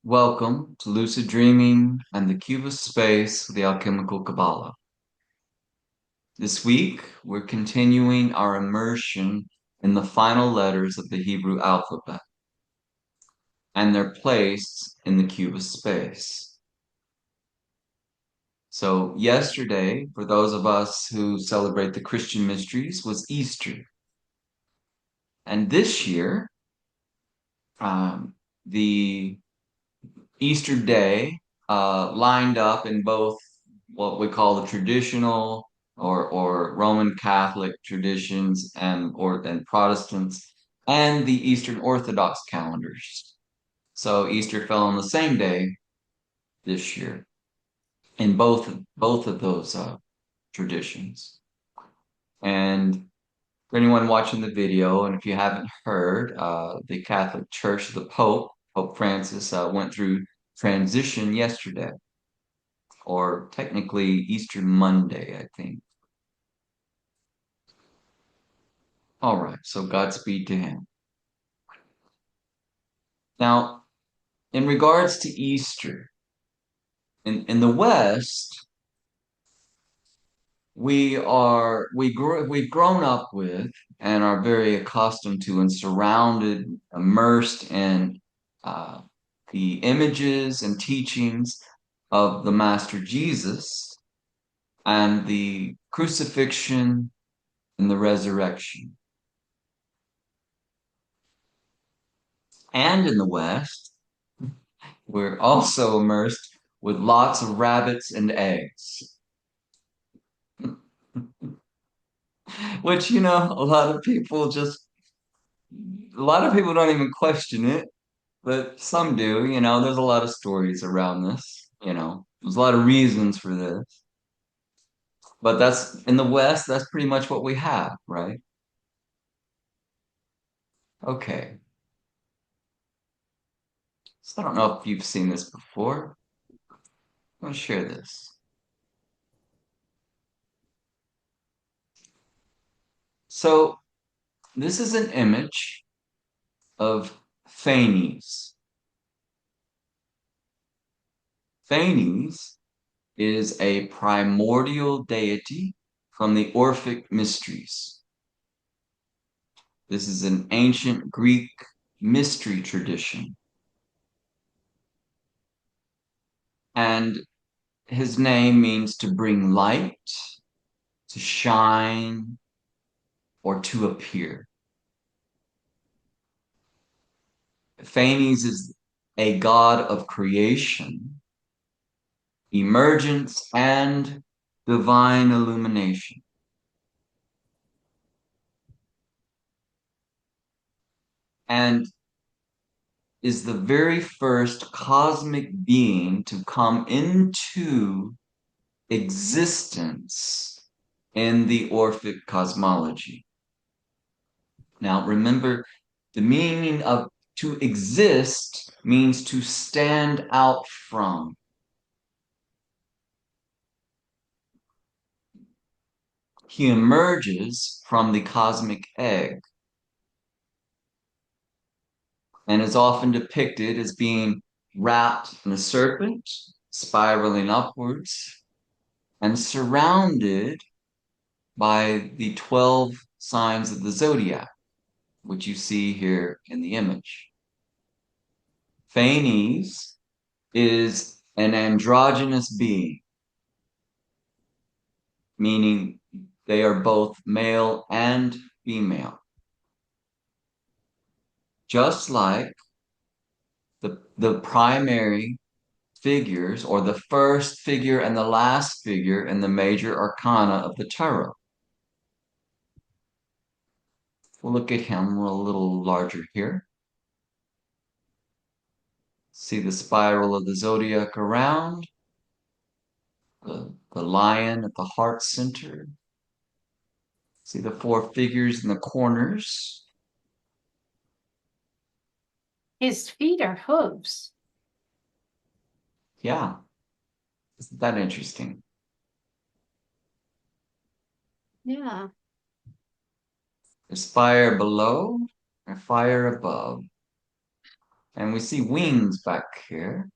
Welcome to Lucid Dreaming and the Cube of Space with the Alchemical Cabala. This week, we're continuing our immersion in the final letters of the Hebrew alphabet and their place in the cube of space. So, yesterday, for those of us who celebrate the Christian mysteries, was Easter. And this year, the Easter Day lined up in both what we call the traditional or Roman Catholic traditions and Protestants and the Eastern Orthodox calendars. So Easter fell on the same day this year in both of those traditions. And for anyone watching the video, and if you haven't heard, the Catholic Church, the Pope Francis, went through transition yesterday, or technically Easter Monday, I think. All right, so Godspeed to him. Now, in regards to Easter, in the West, we've grown up with and are very accustomed to and surrounded, immersed in uh, the images and teachings of the Master Jesus and the crucifixion and the resurrection. And in the West, we're also immersed with lots of rabbits and eggs, which, a lot of people don't even question it, but some do. There's a lot of stories around this, there's a lot of reasons for this. But that's in the West, that's pretty much what we have, right? Okay. So I don't know if you've seen this before. I'm going to share this. So this is an image of Phanes. Phanes is a primordial deity from the Orphic mysteries. This is an ancient Greek mystery tradition. And his name means to bring light, to shine, or to appear. Phanes is a god of creation, emergence, and divine illumination. And is the very first cosmic being to come into existence in the Orphic cosmology. Now, remember, the meaning of to exist means to stand out from. He emerges from the cosmic egg and is often depicted as being wrapped in a serpent, spiraling upwards, and surrounded by the 12 signs of the zodiac, which you see here in the image. Phanes is an androgynous being, meaning they are both male and female. Just like the primary figures, or the first figure and the last figure in the major arcana of the tarot. We'll look at him a little larger here. See the spiral of the zodiac around, the lion at the heart center. See the four figures in the corners. His feet are hooves. Yeah, isn't that interesting? Yeah. There's fire below and fire above. And we see wings back here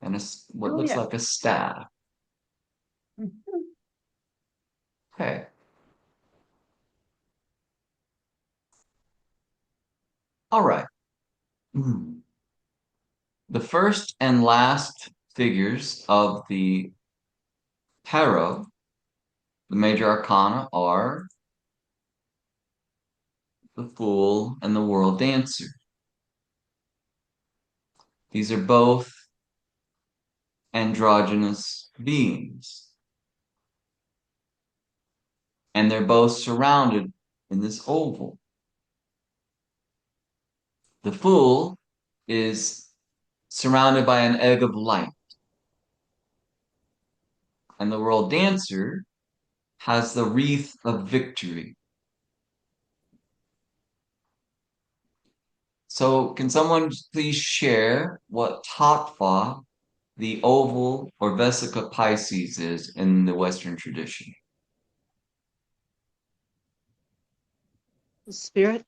and what Oh, looks yeah. like a staff. Mhm. Okay. All right. Hmm. The first and last figures of the tarot, the major arcana, are the Fool and the World Dancer. These are both androgynous beings, and they're both surrounded in this oval. The Fool is surrounded by an egg of light, and the World Dancer has the wreath of victory. So, can someone please share what Tatva, the oval or Vesica Pisces, is in the Western tradition? The spirit.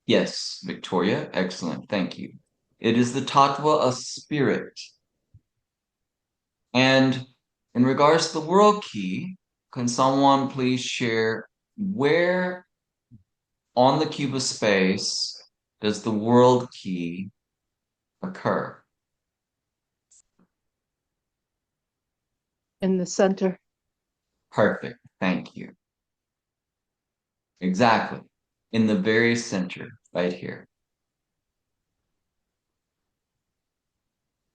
Yes, Victoria, excellent, thank you. It is the Tattva of spirit. And in regards to the world key, can someone please share where on the cube of space does the world key occur? In the center. Perfect, thank you. Exactly. In the very center, right here.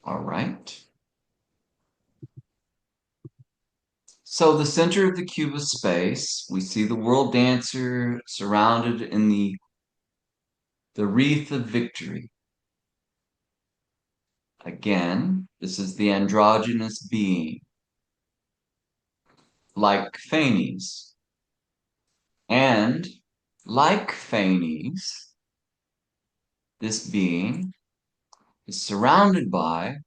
All right. So the center of the cube of space, we see the world dancer surrounded in the wreath of victory. Again, this is the androgynous being, like Phanes. And like Phanes, this being is surrounded by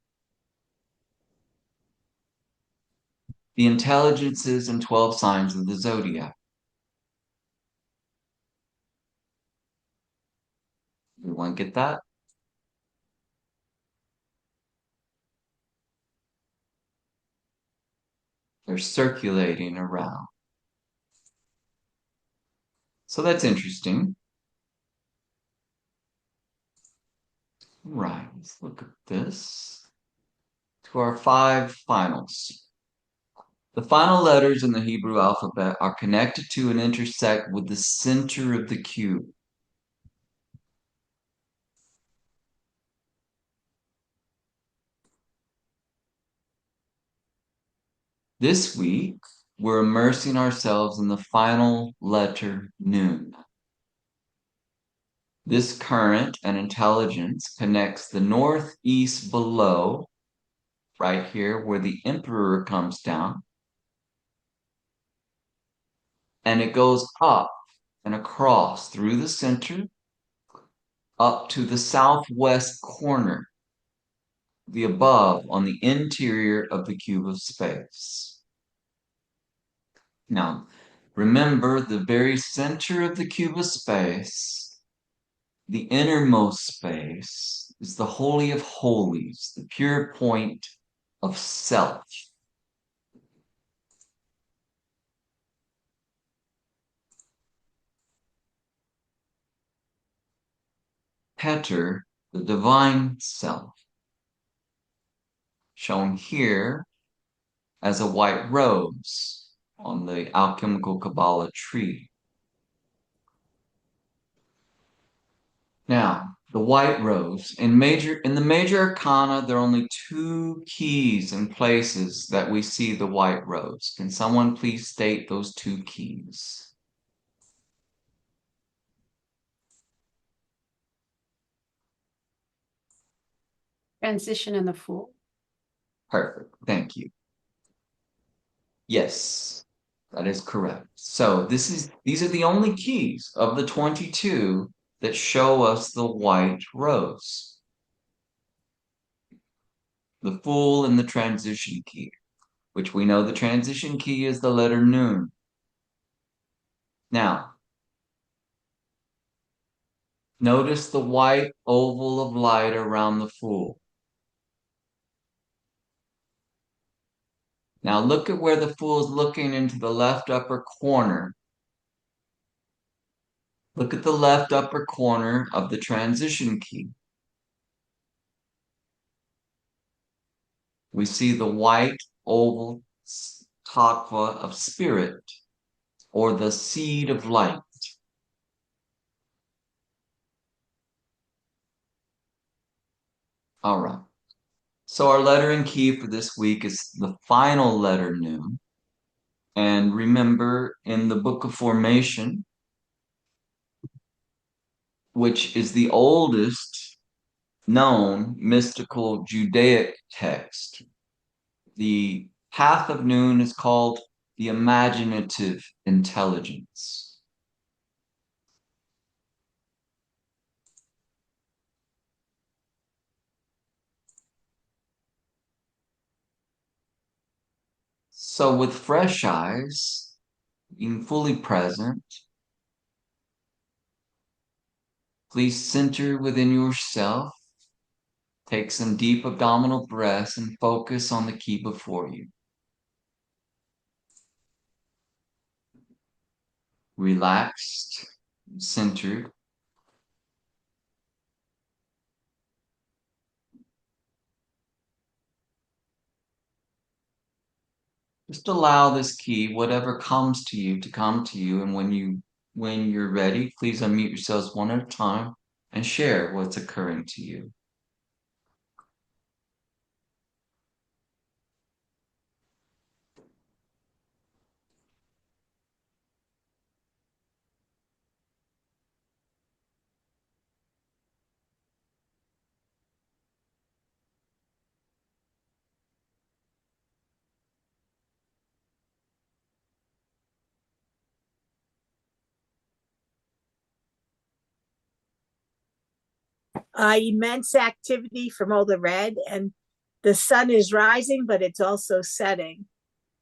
the intelligences and 12 signs of the zodiac. Everyone get that? They're circulating around. So that's interesting. Right, let's look at this. To our 5 finals. The final letters in the Hebrew alphabet are connected to and intersect with the center of the cube. This week, we're immersing ourselves in the final letter Nun. This current and intelligence connects the northeast below, right here where the emperor comes down, and it goes up and across through the center up to the southwest corner, the above on the interior of the cube of space. Now, remember the very center of the cube of space, the innermost space, is the Holy of Holies, the pure point of self. Keter, the divine self, shown here as a white rose on the alchemical Cabala tree. Now, the white rose in the major arcana, there are only 2 keys and places that we see the white rose. Can someone please state those 2 keys? Transition and the Fool. Perfect. Thank you. Yes, that is correct. So these are the only keys of the 22 that show us the white rose. The Fool and the transition key, which we know the transition key is the letter Nun. Now, Notice the white oval of light around the Fool. Now look at where the Fool is looking into the left upper corner. Look at the left upper corner of the transition key. We see the white oval takva of spirit, or the seed of light. All right. So our lettering key for this week is the final letter Nu. And remember, in the Book of Formation, which is the oldest known mystical Judaic text, the path of Nun is called the imaginative intelligence. So with fresh eyes, being fully present, please center within yourself. Take some deep abdominal breaths and focus on the key before you. Relaxed, centered. Just allow this key, whatever comes to you, to come to you. And when you're ready, please unmute yourselves one at a time and share what's occurring to you. Immense activity from all the red, and the sun is rising, but it's also setting,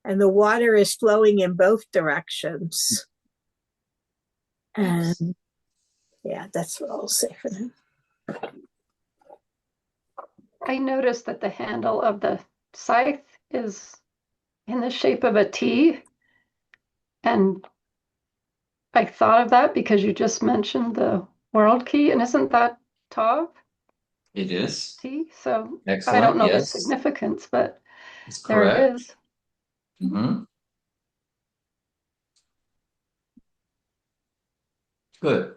and the water is flowing in both directions. And yeah, that's what I'll say for now. I noticed that the handle of the scythe is in the shape of a T. And I thought of that because you just mentioned the world key. And isn't that Tav? It is. T? So I don't Excellent. know the Yes, significance, but it's there it correct. is. Good.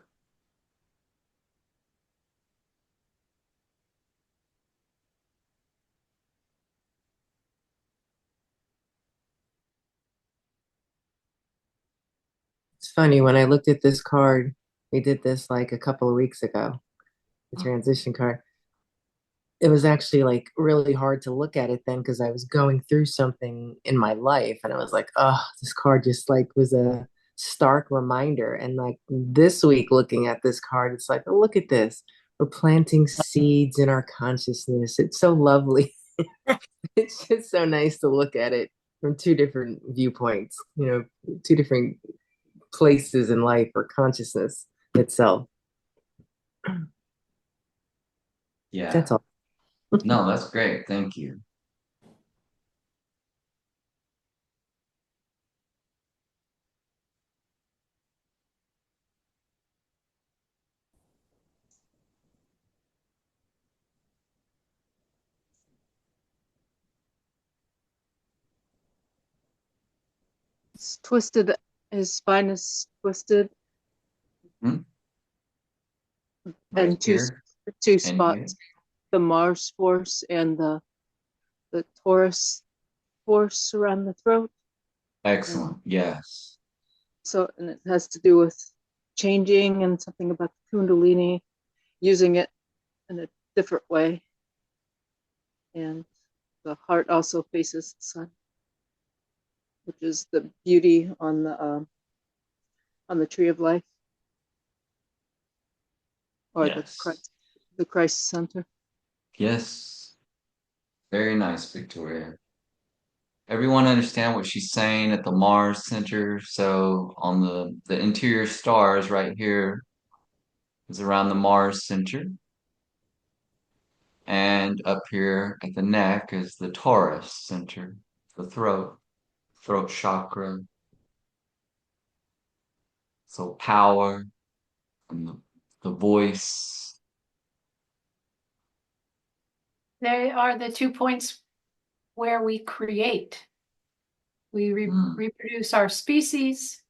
It's funny, when I looked at this card, we did this like a couple of weeks ago, the transition card. It was actually like really hard to look at it then because I was going through something in my life and I was like, oh, this card just like was a stark reminder. And like this week looking at this card, it's like, oh, look at this. We're planting seeds in our consciousness. It's so lovely. It's just so nice to look at it from two different viewpoints, two different places in life or consciousness itself. Yeah. That's all. No, that's great. Thank you. It's twisted. His spine is twisted, Hmm? Right and here two and here. spots: the Mars force and the Taurus force around the throat. Excellent. And Yes. so, and it has to do with changing and something about the Kundalini, using it in a different way. And the heart also faces the sun, which is the beauty on the tree of life, or Yes. the Christ center. Yes. Very nice, Victoria. Everyone understand what she's saying at the Mars Center. So on the interior stars right here, is around the Mars center. And up here at the neck is the Taurus center, the throat chakra. So power and the voice. They are the 2 points where we create. We reproduce our species,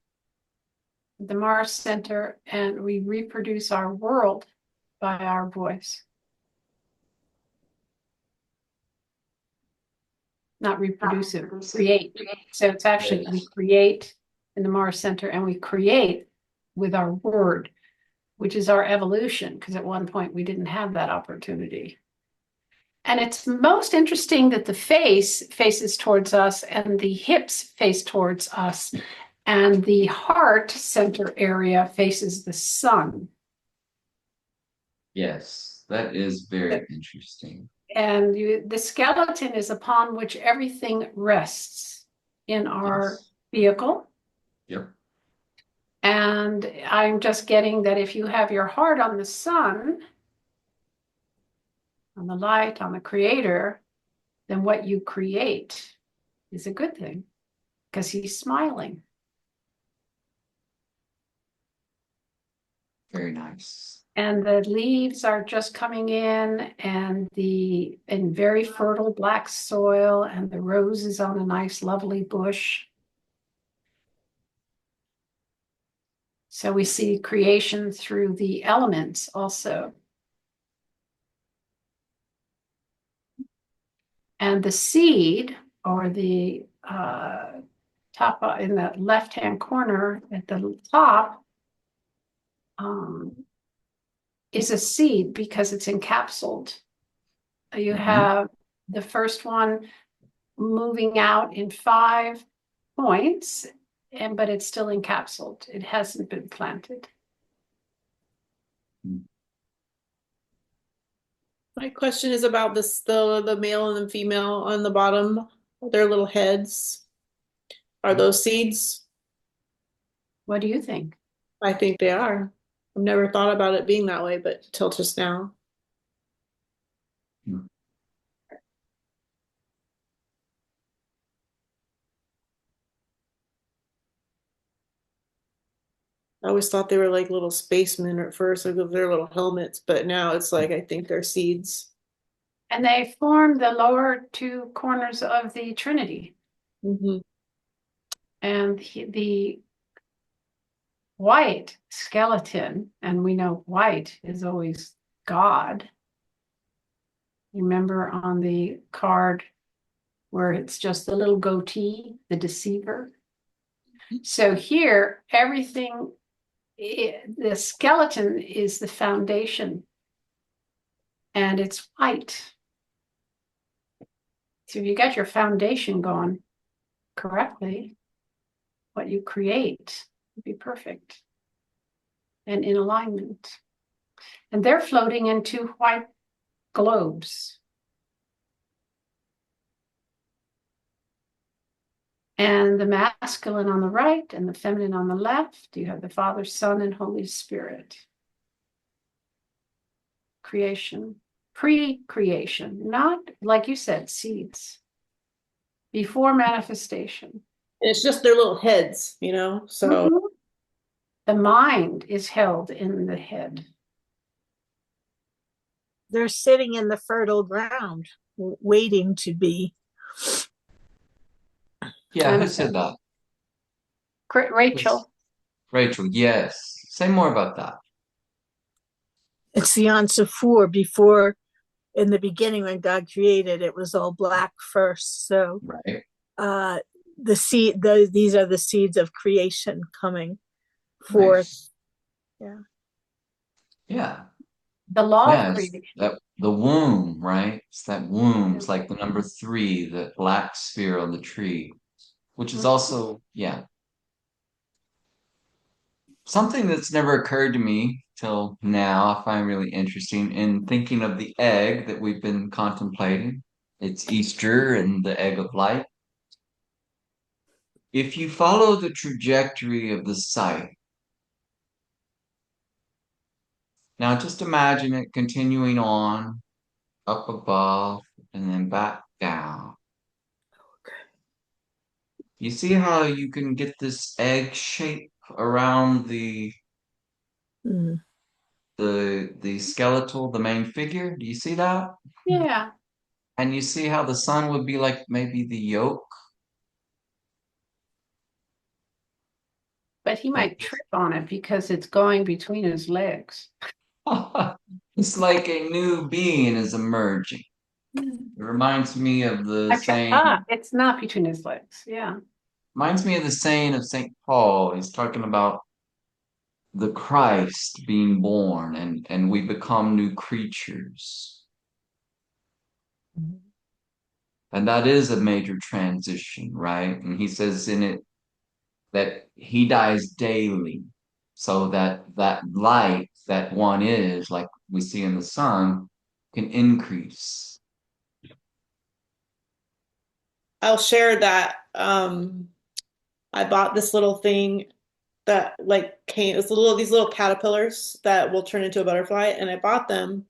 the Mars center, and we reproduce our world by our voice. Not reproduce it, create. So it's actually, we create in the Mars center and we create with our word, which is our evolution, because at one point we didn't have that opportunity. And it's most interesting that the face faces towards us and the hips face towards us and the heart center area faces the sun. Yes, that is very interesting. And the skeleton is upon which everything rests in our Yes. vehicle. Yep. And I'm just getting that if you have your heart on the sun, on the light, on the creator, then what you create is a good thing because he's smiling. Very nice. And the leaves are just coming in very fertile black soil, and the rose is on a nice, lovely bush. So we see creation through the elements also. And the seed, or the top in the left-hand corner at the top, is a seed because it's encapsulated. You have the first one moving out in 5 points, but it's still encapsulated. It hasn't been planted. My question is about the male and the female on the bottom, their little heads. Are those seeds? What do you think? I think they are. I've never thought about it being that way, but till just now. I always thought they were like little spacemen at first, like with their little helmets, but now it's like I think they're seeds. And they form the lower 2 corners of the Trinity. Mm-hmm. And the white skeleton, and we know white is always God. Remember on the card where it's just the little goatee, the deceiver? So here, everything, the skeleton is the foundation, and it's white. So if you got your foundation going correctly, what you create will be perfect and in alignment. And they're floating in 2 white globes. And the masculine on the right and the feminine on the left. You have the Father, Son, and Holy Spirit. Creation, pre-creation, not like you said, seeds. Before manifestation. And it's just their little heads, so. The mind is held in the head. They're sitting in the fertile ground, waiting to be. Yeah, who said that? Rachel. Rachel, yes. Say more about that. It's the answer for before, in the beginning when God created, it was all black first. So Right. these are the seeds of creation coming forth. Nice. Yeah. Yeah. The law of Yes. creation. The womb, right? It's that womb. It's like the number 3, the black sphere on the tree, which is also, yeah. Something that's never occurred to me till now, I find really interesting in thinking of the egg that we've been contemplating. It's Easter and the egg of light. If you follow the trajectory of the site, Now just imagine it continuing on up above and then back down. You see how you can get this egg shape around Mm. the skeletal, the main figure? Do you see that? Yeah. And you see how the sun would be like maybe the yolk? But he Like might trip on it because it's going between his legs. it's like a new being is emerging. It reminds me of the saying, It's not between his legs. Yeah. reminds me of the saying of St. Paul. He's talking about the Christ being born and we become new creatures. And that is a major transition, right? And he says in it that he dies daily so that that light that one is, like we see in the sun, can increase. I'll share that. I bought this little thing that like came, it's these little caterpillars that will turn into a butterfly, and I bought them.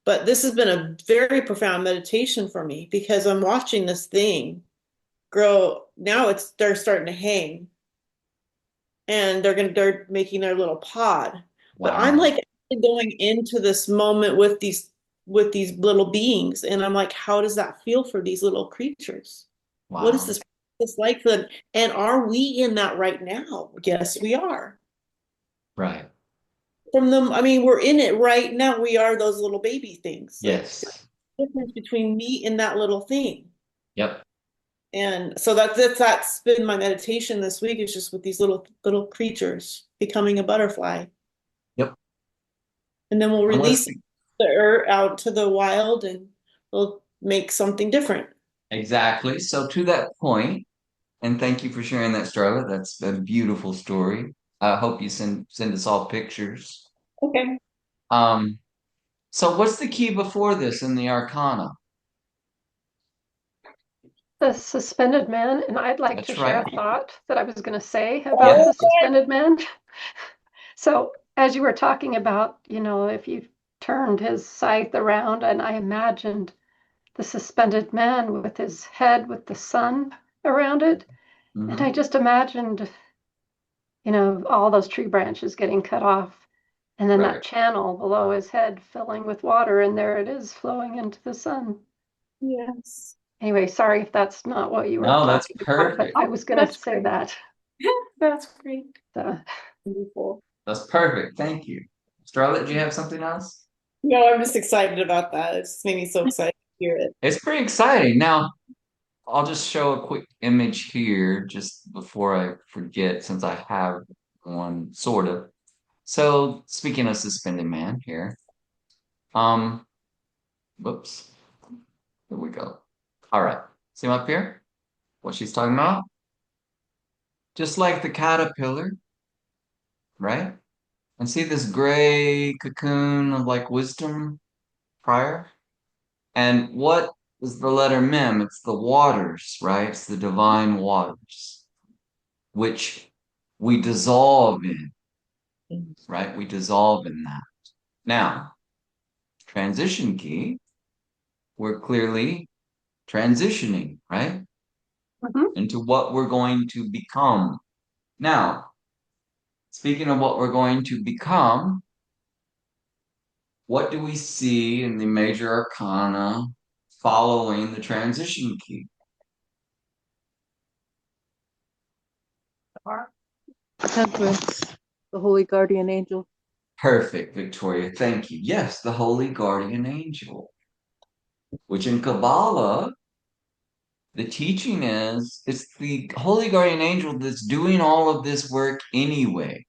But this has been a very profound meditation for me because I'm watching this thing grow. Now they're starting to hang and they're making their little pod. But I'm Wow. like going into this moment with these little beings, and I'm like, how does that feel for these little creatures? What is Wow. this like for them? And are we in that right now? Yes, we are. Right. From them, I mean, we're in it right now. We are those little baby things. Like Yes. the difference between me and that little thing. Yep. And so that's been my meditation this week, is just with these little creatures becoming a butterfly. Yep. And then we'll And release the earth out to the wild and we'll make something different. exactly. So to that point, and thank you for sharing that, Starla. That's a beautiful story. I hope you send us all pictures. Okay. Um, so what's the key before this in the Arcana? The suspended man, and I'd like to That's share right. a thought that I was going to say about Yes. the suspended man. So, as you were talking about, if you turned his scythe around, and I imagined the suspended man with his head with the sun around it, and I Mhm. just imagined, all those tree branches getting cut off, and then that Right. channel below his head filling with water, and there it is flowing into the sun. Yes. Anyway, sorry if that's not what you were No, that's talking about, but perfect. I was going to That's say great. that. That's great. So, Beautiful. That's perfect. Thank you. Starlet, do you have something else? No, I'm just excited about that. It just made me so excited to hear it. It's pretty exciting. Now, I'll just show a quick image here just before I forget, since I have one sort of. So, speaking of suspended man here, um, whoops, here we go. All right, see him up here? What she's talking about? Just like the caterpillar, right? And see this gray cocoon of like wisdom prior? And what is the letter mem? It's the waters, right? It's the divine waters, which we dissolve in, right? We dissolve in that. Now, transition key, we're clearly transitioning, right? mhm. Into what we're going to become. Now, speaking of what we're going to become, what do we see in the major arcana following the transition key? Temperance, the holy guardian angel. Perfect, Victoria. Thank you. Yes, the holy guardian angel, which in Kabbalah, the teaching is it's the holy guardian angel that's doing all of this work anyway.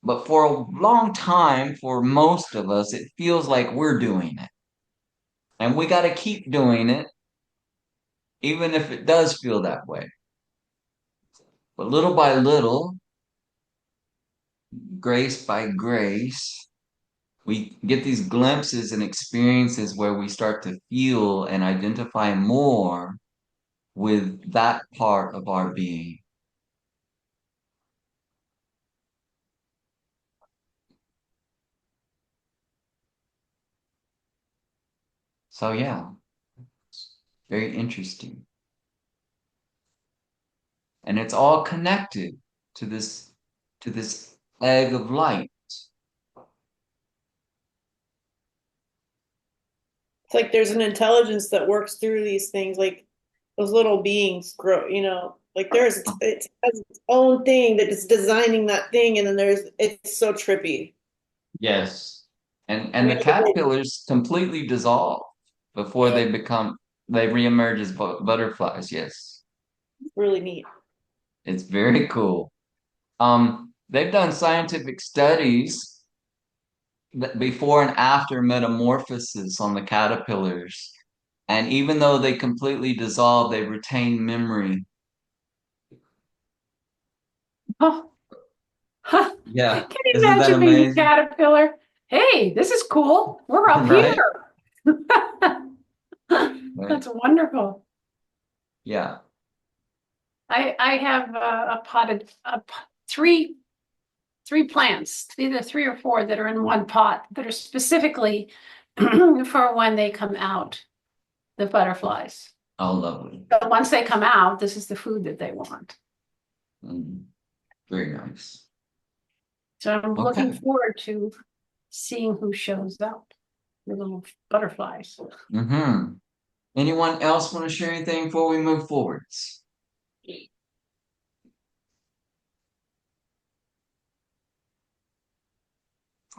But for a long time, for most of us, it feels like we're doing it. And we got to keep doing it, even if it does feel that way. But little by little, grace by grace, we get these glimpses and experiences where we start to feel and identify more with that part of our being. So yeah, very interesting. And it's all connected to this egg of light. It's like there's an intelligence that works through these things, like those little beings grow, like it has its own thing that is designing that thing, and then it's so trippy. Yes. I And mean, the caterpillars completely dissolve before it's they reemerge as butterflies. Yes. really neat. It's very cool. They've done scientific studies before and after metamorphosis on the caterpillars. And even though they completely dissolve, they retain memory. Oh, huh. Yeah. Can you Isn't that imagine being a amazing? caterpillar? Hey, this is cool. We're up Right? here. Right. That's wonderful. Yeah. I have a potted three plants, either three or four that are in one pot that are specifically for when they come out, the butterflies. Oh, lovely. So once they come out, this is the food that they want. Mm, very nice. So I'm looking Okay. forward to seeing who shows up, the little butterflies. Mm-hmm. Anyone else want to share anything before we move forwards?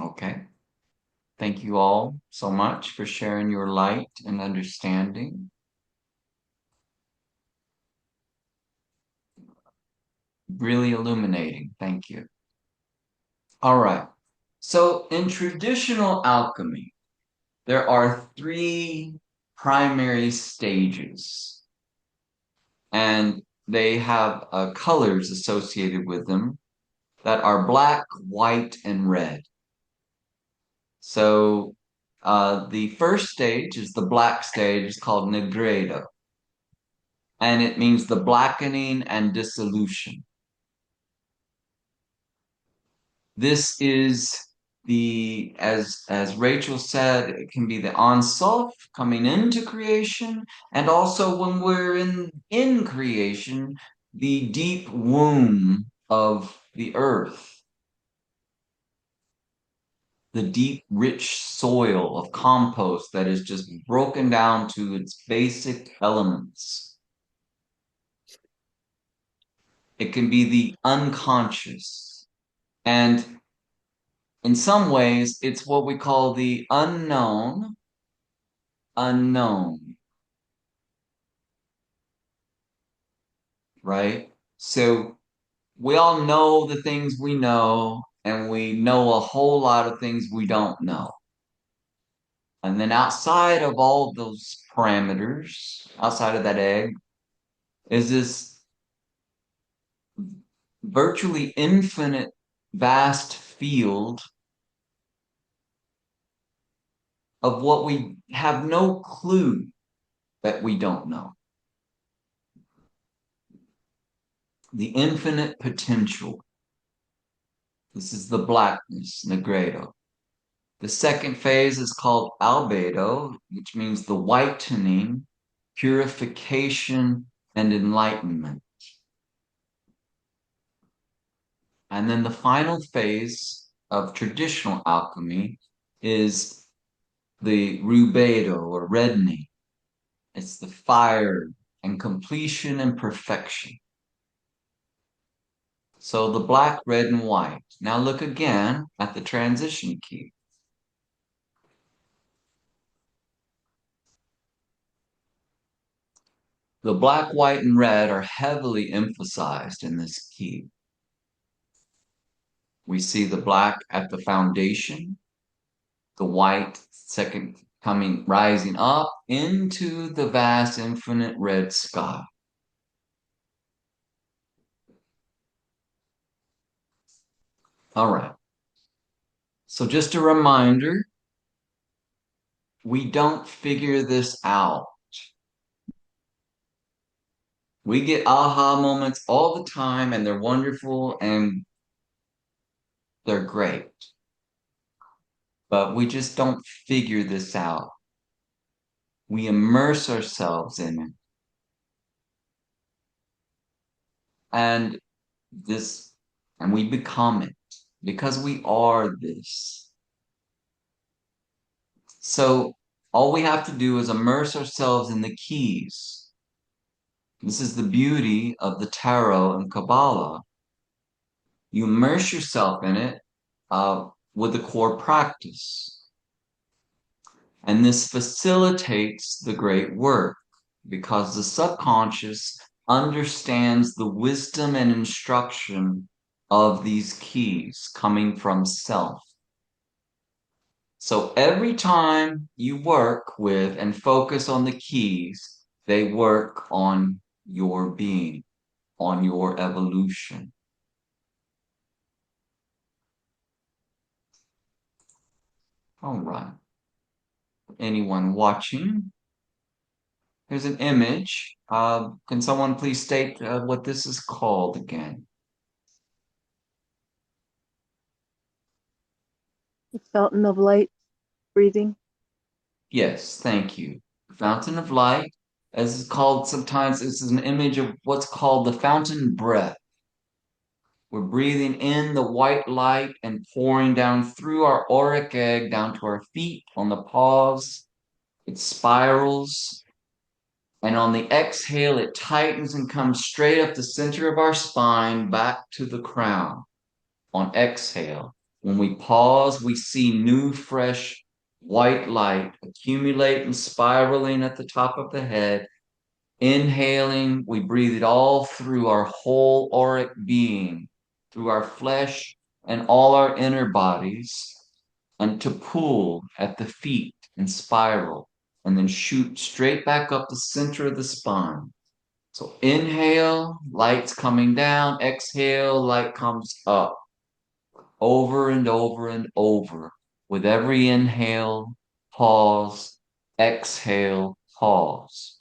Okay. Thank you all so much for sharing your light and understanding. Really illuminating. Thank you. All right. So in traditional alchemy, there are three primary stages, and they have colors associated with them that are black, white, and red. So the first stage is the black stage, it's called Negredo, and it means the blackening and dissolution. This is as Rachel said, it can be the Ensof coming into creation, and also when we're in creation, the deep womb of the earth, the deep, rich soil of compost that is just broken down to its basic elements. It can be the unconscious. And in some ways, it's what we call the unknown, right? So we all know the things we know, and we know a whole lot of things we don't know. And then outside of all of those parameters, outside of that egg, is this virtually infinite, vast field of what we have no clue that we don't know. The infinite potential. This is the blackness, Negredo. The second phase is called albedo, which means the whitening, purification, and enlightenment. And then the final phase of traditional alchemy is the rubedo or reddening. It's the fire and completion and perfection. So the black, red, and white. Now look again at the transition key. The black, white, and red are heavily emphasized in this key. We see the black at the foundation, the white second coming, rising up into the vast, infinite red sky. All right. So just a reminder, we don't figure this out. We get aha moments all the time, and they're wonderful and they're great. But we just don't figure this out. We immerse ourselves in it. And this, and we become it because we are this. So all we have to do is immerse ourselves in the keys. This is the beauty of the tarot and Kabbalah. You immerse yourself in it with the core practice. And this facilitates the great work because the subconscious understands the wisdom and instruction of these keys coming from self. So every time you work with and focus on the keys, they work on your being, on your evolution. All right. Anyone watching? Here's an image. Can someone please state what this is called again? The fountain of light, breathing. Yes, thank you. Fountain of light, as it's called sometimes, this is an image of what's called the fountain breath. We're breathing in the white light and pouring down through our auric egg, down to our feet, on the paws. It spirals. And on the exhale, it tightens and comes straight up the center of our spine back to the crown. On exhale, when we pause, we see new, fresh white light accumulating, spiraling at the top of the head. Inhaling, we breathe it all through our whole auric being, through our flesh and all our inner bodies, and to pool at the feet and spiral, and then shoot straight back up the center of the spine. So inhale, light's coming down. Exhale, light comes up. Over and over and over. With every inhale, pause. Exhale, pause.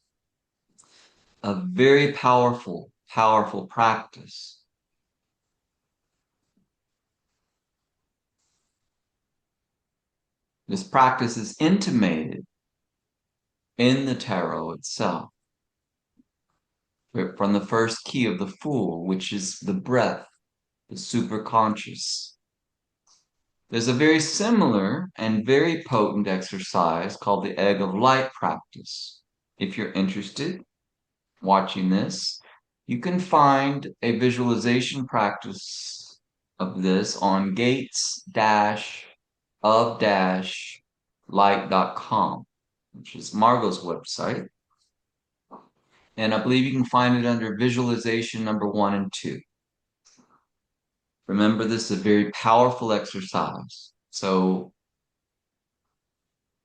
A very powerful, powerful practice. This practice is intimated in the tarot itself. From the first key of the Fool, which is the breath, the superconscious. There's a very similar and very potent exercise called the Egg of Light practice. If you're interested, watching this, you can find a visualization practice of this on gates-of-light.com, which is Margot's website. And I believe you can find it under visualization number 1 and 2. Remember, this is a very powerful exercise. So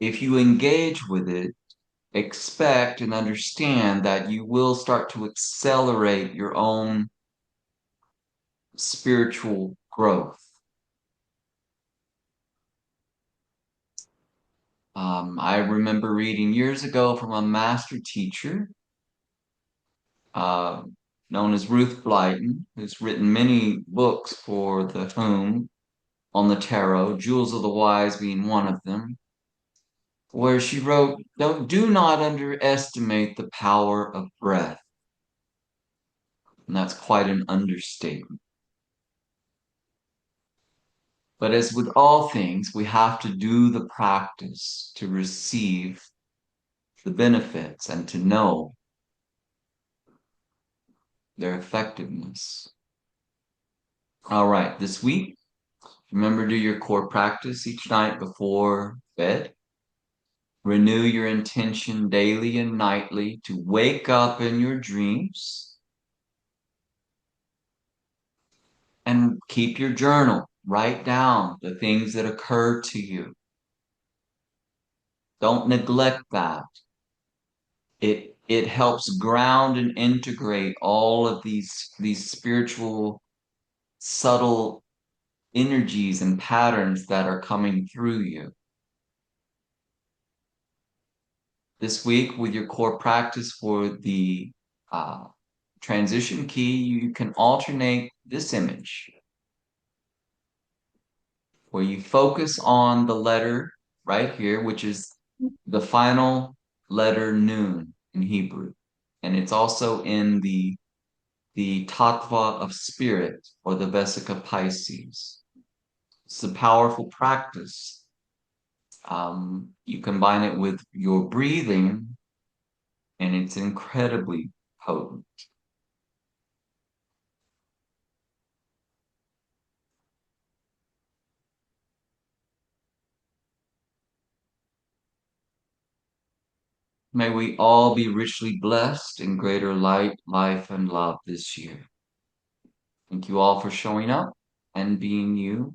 if you engage with it, expect and understand that you will start to accelerate your own spiritual growth. I remember reading years ago from a master teacher known as Ruth Blyton, who's written many books for the Whom on the tarot, Jewels of the Wise being one of them, where she wrote, do not underestimate the power of breath. And that's quite an understatement. But as with all things, we have to do the practice to receive the benefits and to know their effectiveness. All right, this week, remember to do your core practice each night before bed. Renew your intention daily and nightly to wake up in your dreams. And keep your journal. Write down the things that occur to you. Don't neglect that. It helps ground and integrate all of these spiritual subtle energies and patterns that are coming through you. This week, with your core practice for the transition key, you can alternate this image where you focus on the letter right here, which is the final letter Nun in Hebrew. And it's also in the Tattva of Spirit, or the Vesica Pisces. It's a powerful practice. You combine it with your breathing, and it's incredibly potent. May we all be richly blessed in greater light, life, and love this year. Thank you all for showing up and being you.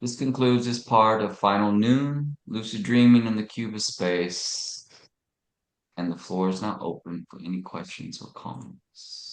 This concludes this part of Final Noon, Lucid Dreaming in the Cube of Space. And the floor is now open for any questions or comments.